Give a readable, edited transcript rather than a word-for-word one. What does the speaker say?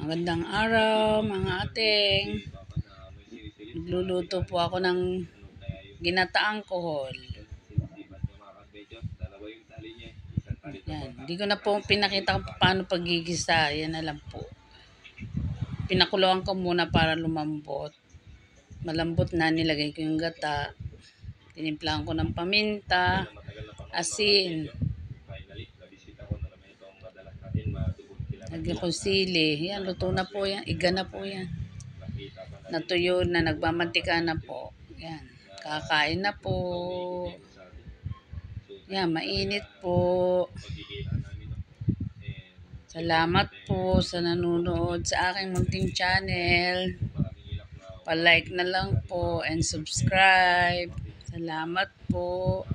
Magandang araw mga ating. Nagluluto po ako ng ginataang kohol. Yan. Hindi ko na po pinakita kung paano pagigisa. Yan na lang po. Pinakuluan ko muna para lumambot. Malambot na, nilagay ko yung gata. Tinimplahan ko ng paminta, asin. Lagyan ko sili. Yan, luto na po yan. Iga na po yan. Natuyo na, nagmamantika na po. Yan. Kakain na po. Yan, mainit po. Salamat po sa nanonood sa aking munting channel. Pa-like na lang po and subscribe. Salamat po.